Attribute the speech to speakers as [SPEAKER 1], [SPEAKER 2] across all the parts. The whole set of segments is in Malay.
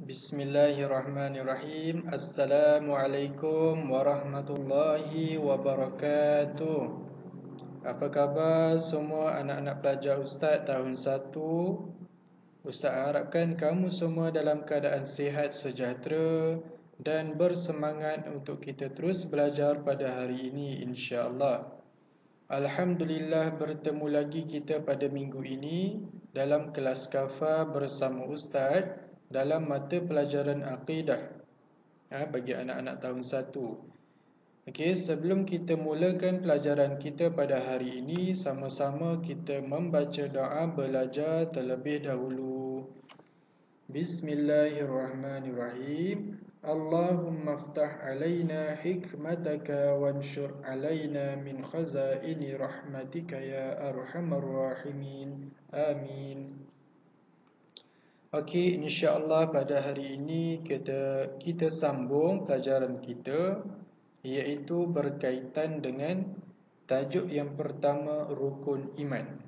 [SPEAKER 1] Bismillahirrahmanirrahim. Assalamualaikum warahmatullahi wabarakatuh. Apa khabar semua anak-anak pelajar Ustaz tahun 1? Ustaz harapkan kamu semua dalam keadaan sihat sejahtera dan bersemangat untuk kita terus belajar pada hari ini insya-Allah. Alhamdulillah bertemu lagi kita pada minggu ini dalam kelas Kafa bersama Ustaz dalam mata pelajaran akidah bagi anak-anak tahun 1. Okey, sebelum kita mulakan pelajaran kita pada hari ini, sama-sama kita membaca doa belajar terlebih dahulu. Bismillahirrahmanirrahim. Allahumma aftah alaina hikmataka wanshur alaina min khazaini rahmatika ya arhamar rahimin. Amin. Okey, insya-Allah pada hari ini kita sambung pelajaran kita, iaitu berkaitan dengan tajuk yang pertama, rukun iman.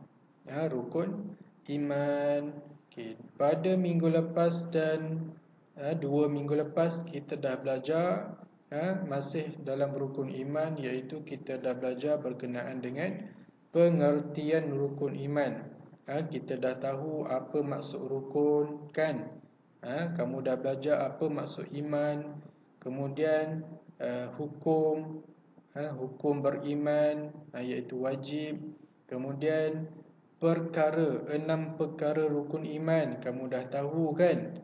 [SPEAKER 1] Rukun iman. Okey, pada minggu lepas dan 2 minggu lepas kita dah belajar masih dalam rukun iman, iaitu kita dah belajar berkenaan dengan pengertian rukun iman. Kita dah tahu apa maksud rukun kan? Kamu dah belajar apa maksud iman. Kemudian hukum hukum beriman, iaitu wajib. Kemudian perkara, 6 perkara rukun iman kamu dah tahu kan?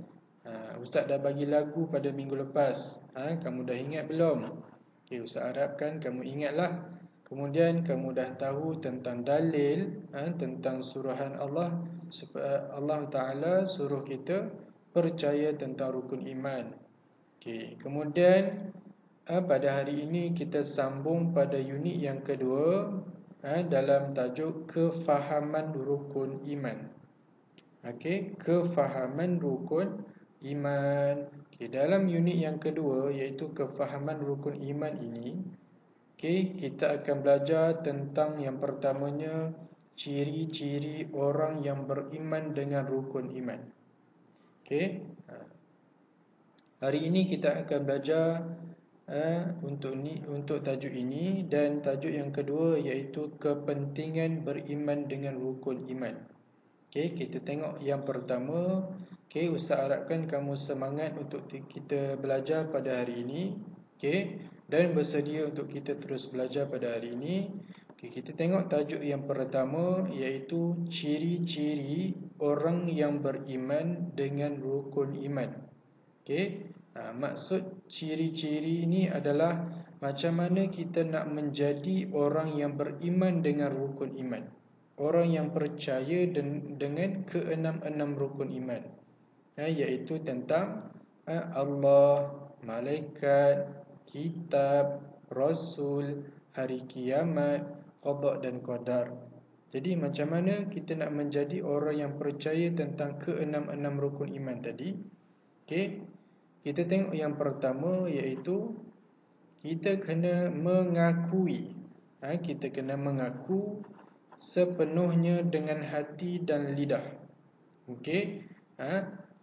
[SPEAKER 1] Ustaz dah bagi lagu pada minggu lepas. Kamu dah ingat belum? Okay, Ustaz harapkan kamu ingatlah. Kemudian kamu dah tahu tentang dalil tentang suruhan Allah, Allah Ta'ala suruh kita percaya tentang rukun iman. Okay. Kemudian pada hari ini kita sambung pada unit yang kedua dalam tajuk kefahaman rukun iman. Okay. Kefahaman rukun iman. Okay. Dalam unit yang kedua, iaitu kefahaman rukun iman ini, okay, kita akan belajar tentang yang pertamanya, ciri-ciri orang yang beriman dengan rukun iman. Okay. Hari ini kita akan belajar untuk tajuk ini, dan tajuk yang kedua iaitu kepentingan beriman dengan rukun iman. Okay, kita tengok yang pertama. Okay, Ustaz harapkan kamu semangat untuk kita belajar pada hari ini. Okay, dan bersedia untuk kita terus belajar pada hari ini. Okay, kita tengok tajuk yang pertama, iaitu ciri-ciri orang yang beriman dengan rukun iman. Okay, maksud ciri-ciri ini adalah macam mana kita nak menjadi orang yang beriman dengan rukun iman, orang yang percaya dengan keenam-enam rukun iman, iaitu tentang Allah, malaikat, kitab, rasul, hari kiamat, qada dan qadar. Jadi macam mana kita nak menjadi orang yang percaya tentang keenam-enam rukun iman tadi? Okey, kita tengok yang pertama, iaitu kita kena mengakui. Kita kena mengaku sepenuhnya dengan hati dan lidah. Okey,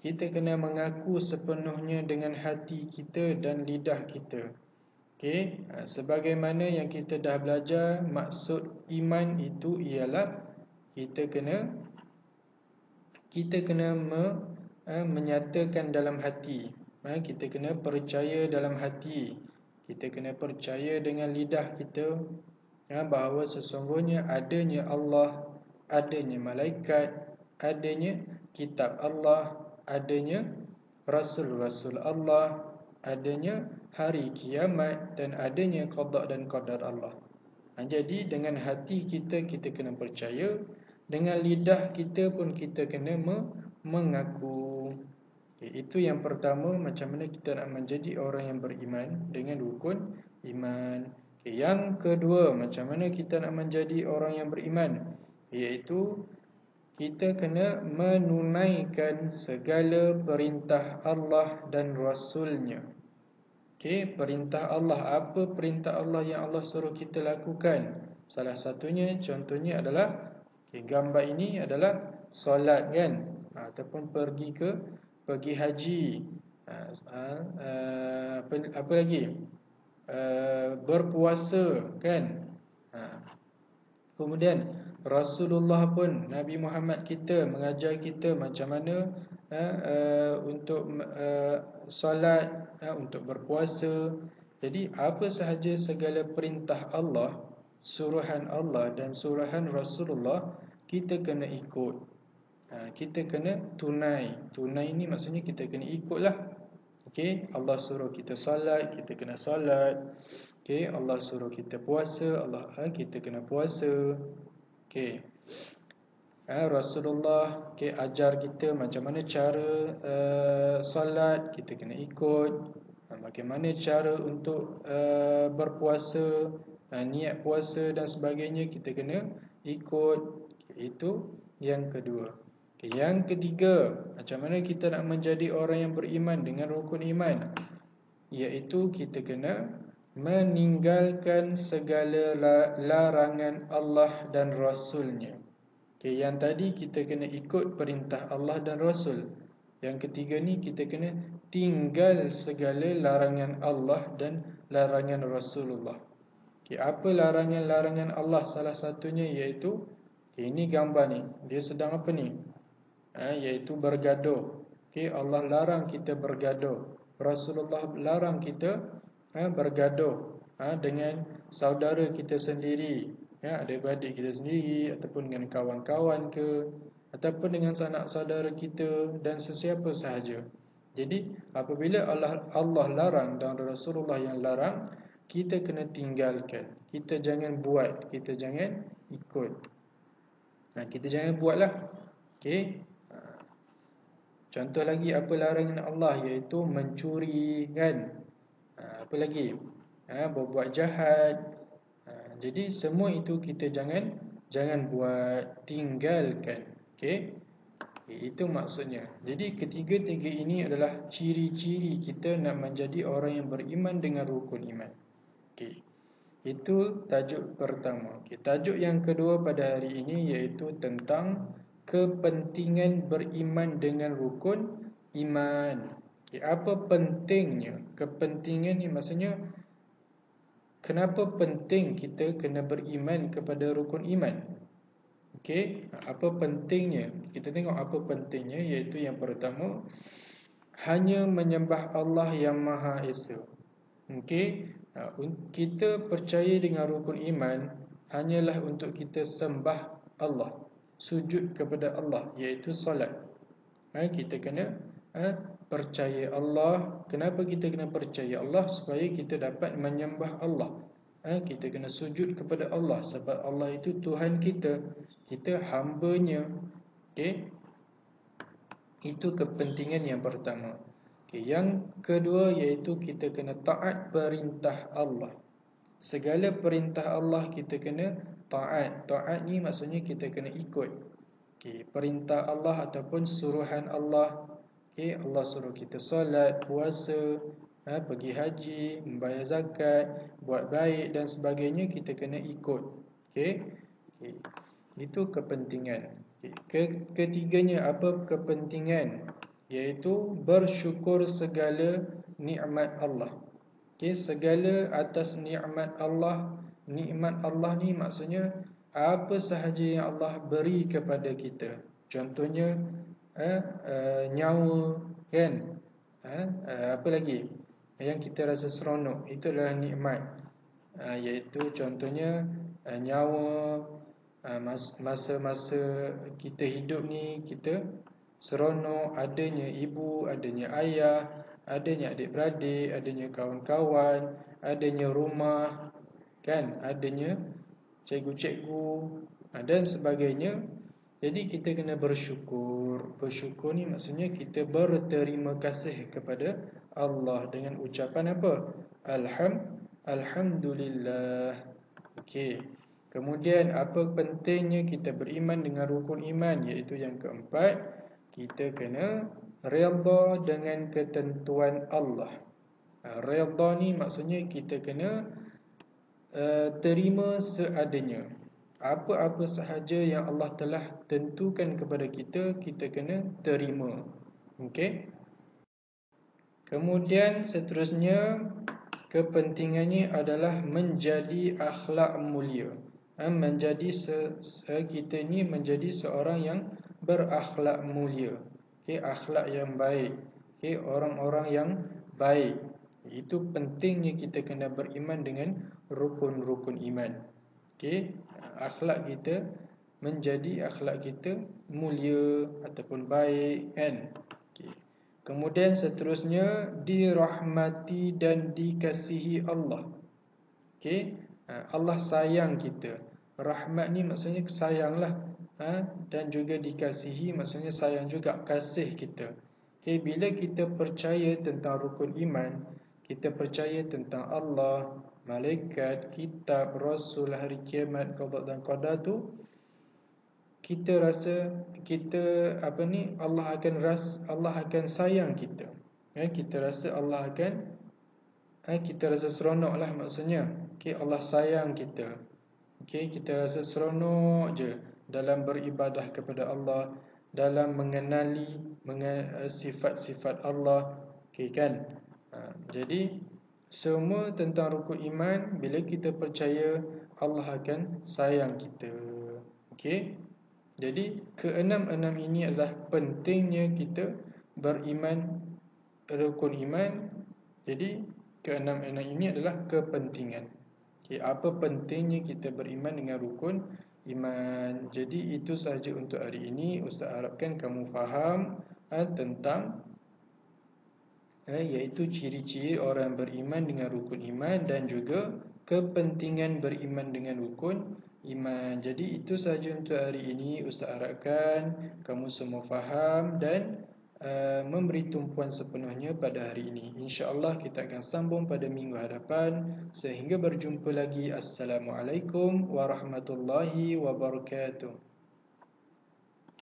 [SPEAKER 1] kita kena mengaku sepenuhnya dengan hati kita dan lidah kita. Okey, sebagaimana yang kita dah belajar, maksud iman itu ialah kita kena menyatakan dalam hati. Kita kena percaya dalam hati. Kita kena percaya dengan lidah kita bahawa sesungguhnya adanya Allah, adanya malaikat, adanya kitab Allah, adanya rasul-rasul Allah, adanya hari kiamat, dan adanya qada dan qadar Allah. Jadi dengan hati kita kena percaya, dengan lidah kita pun kita kena mengaku. Itu yang pertama, macam mana kita nak menjadi orang yang beriman dengan rukun iman. Yang kedua, macam mana kita nak menjadi orang yang beriman, iaitu kita kena menunaikan segala perintah Allah dan Rasulnya. Perintah Allah. Apa perintah Allah yang Allah suruh kita lakukan? Salah satunya, contohnya adalah, gambar ini adalah solat kan, ataupun pergi ke pergi haji, apa lagi, berpuasa, kan. Kemudian Rasulullah pun, Nabi Muhammad kita mengajar kita macam mana untuk solat, untuk berpuasa. Jadi apa sahaja segala perintah Allah, suruhan Allah dan suruhan Rasulullah, kita kena ikut. Kita kena tunai. Tunai ni maksudnya kita kena ikutlah. Okey, Allah suruh kita solat, kita kena solat. Okey, Allah suruh kita puasa, kita kena puasa. Okey. Rasulullah ajar kita macam mana cara solat, kita kena ikut. Bagaimana cara untuk berpuasa, niat puasa dan sebagainya, kita kena ikut. Itu yang kedua. Yang ketiga, macam mana kita nak menjadi orang yang beriman dengan rukun iman, iaitu kita kena meninggalkan segala larangan Allah dan Rasulnya. Yang tadi kita kena ikut perintah Allah dan Rasul. Yang ketiga ni kita kena tinggal segala larangan Allah dan larangan Rasulullah. Apa larangan-larangan Allah? Salah satunya iaitu, ini gambar ni, dia sedang apa ni? Iaitu bergaduh. Allah larang kita bergaduh. Rasulullah larang kita bergaduh dengan saudara kita sendiri, adik-beradik kita sendiri, ataupun dengan kawan-kawan ke, ataupun dengan sanak saudara kita dan sesiapa sahaja. Jadi apabila Allah larang dan Rasulullah yang larang, kita kena tinggalkan. Kita jangan buat, kita jangan ikut. Kita jangan buatlah. Okey. Contoh lagi apa larangan Allah, iaitu mencuri, kan. Apa lagi? Berbuat jahat. Jadi semua itu kita jangan buat, tinggalkan. Okey. Itu maksudnya. Jadi ketiga-tiga ini adalah ciri-ciri kita nak menjadi orang yang beriman dengan rukun iman. Okey. Itu tajuk pertama. Tajuk yang kedua pada hari ini iaitu tentang kepentingan beriman dengan rukun iman. Apa pentingnya? Kepentingan ni maksudnya, kenapa penting kita kena beriman kepada rukun iman? Okey, apa pentingnya? Kita tengok apa pentingnya, iaitu yang pertama, hanya menyembah Allah yang Maha Esa. Okey, kita percaya dengan rukun iman hanyalah untuk kita sembah Allah, sujud kepada Allah, iaitu solat. Kita kena percaya Allah. Kenapa kita kena percaya Allah? Supaya kita dapat menyembah Allah. Kita kena sujud kepada Allah, sebab Allah itu Tuhan kita, kita hamba-Nya. Okey, itu kepentingan yang pertama. Yang kedua iaitu kita kena taat perintah Allah. Segala perintah Allah kita kena taat. Taat ni maksudnya kita kena ikut. Perintah Allah ataupun suruhan Allah. Allah suruh kita solat, puasa, pergi haji, membayar zakat, buat baik dan sebagainya, kita kena ikut. Itu kepentingan. Ketiganya apa kepentingan? Iaitu bersyukur segala nikmat Allah. Segala atas nikmat Allah. Nikmat Allah ni maksudnya apa sahaja yang Allah beri kepada kita. Contohnya nyawa, kan. Apa lagi yang kita rasa seronok, itu adalah nikmat. Iaitu contohnya nyawa. Masa-masa kita hidup ni, kita seronok, adanya ibu, adanya ayah, adanya adik-beradik, adanya kawan-kawan, adanya rumah, kan, adanya cikgu-cikgu dan sebagainya. Jadi kita kena bersyukur. Bersyukur ni maksudnya kita berterima kasih kepada Allah dengan ucapan apa? Alhamdulillah. Okey. Kemudian apa pentingnya kita beriman dengan rukun iman? Iaitu yang keempat, kita kena redha dengan ketentuan Allah. Redha ni maksudnya kita kena terima seadanya. Apa-apa sahaja yang Allah telah tentukan kepada kita, kita kena terima. Okey. Kemudian seterusnya, kepentingannya adalah menjadi akhlak mulia. Menjadi kita ni menjadi seorang yang berakhlak mulia. Okey, akhlak yang baik. Okey, orang-orang yang baik. Itu pentingnya kita kena beriman dengan rukun-rukun iman. Okey, akhlak kita menjadi akhlak kita mulia ataupun baik, kan? Okey. Kemudian seterusnya, dirahmati dan dikasihi Allah. Okey, Allah sayang kita. Rahmat ni maksudnya sayanglah, dan juga dikasihi maksudnya sayang juga, kasih kita. Okey, bila kita percaya tentang rukun iman, kita percaya tentang Allah, malaikat, kitab, rasul, hari kiamat, qada dan qadar tu, kita rasa Allah akan sayang kita. Kita rasa kita rasa seronoklah maksudnya. Okey, Allah sayang kita. Okey, kita rasa seronok je dalam beribadah kepada Allah, dalam mengenali sifat-sifat Allah. Okey kan? Jadi semua tentang rukun iman, bila kita percaya, Allah akan sayang kita. Okey. Jadi keenam-enam ini adalah pentingnya kita beriman rukun iman. Jadi keenam-enam ini adalah kepentingan. Okay, apa pentingnya kita beriman dengan rukun iman. Jadi itu sahaja untuk hari ini. Ustaz harapkan kamu faham tentang iaitu ciri-ciri orang beriman dengan rukun iman dan juga kepentingan beriman dengan rukun iman. Jadi itu sahaja untuk hari ini. Ustaz harapkan kamu semua faham dan memberi tumpuan sepenuhnya pada hari ini. InsyaAllah kita akan sambung pada minggu hadapan. Sehingga berjumpa lagi. Assalamualaikum warahmatullahi wabarakatuh.